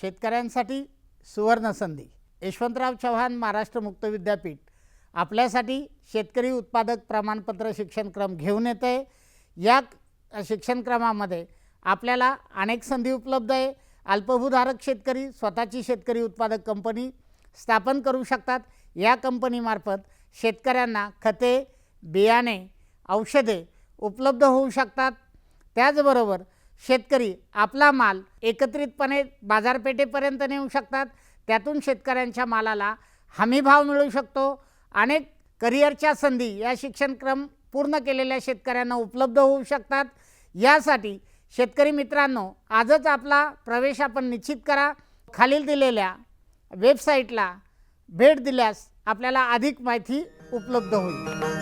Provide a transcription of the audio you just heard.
शेतकऱ्यांसाठी सुवर्णसंधी. यशवंतराव चव्हाण महाराष्ट्र मुक्त विद्यापीठ आपल्यासाठी शेतकरी उत्पादक प्रमाणपत्र शिक्षणक्रम घेऊन येते। या शिक्षणक्रमामध्ये आपल्याला अनेक संधी उपलब्ध आहे। अल्पभूधारक शेतकरी स्वतःची शेतकरी उत्पादक कंपनी स्थापन करू शकतात। या कंपनीमार्फत शेतकऱ्यांना खते, बियाणे, औषधे उपलब्ध होऊ शकतात। त्याचबरोबर शेतकरी आपला माल एकत्रितपणे बाजारपेठेपर्यंत नेऊ शकतात। त्यातून शेतकऱ्यांच्या मालाला हमीभाव मिळू शकतो। अनेक करिअरच्या संधी या शिक्षणक्रम पूर्ण केलेल्या शेतकऱ्यांना उपलब्ध होऊ शकतात। यासाठी शेतकरी मित्रांनो, आजच आपला प्रवेश आपण निश्चित करा। खालील दिलेल्या वेबसाईटला भेट दिल्यास आपल्याला अधिक माहिती उपलब्ध होईल।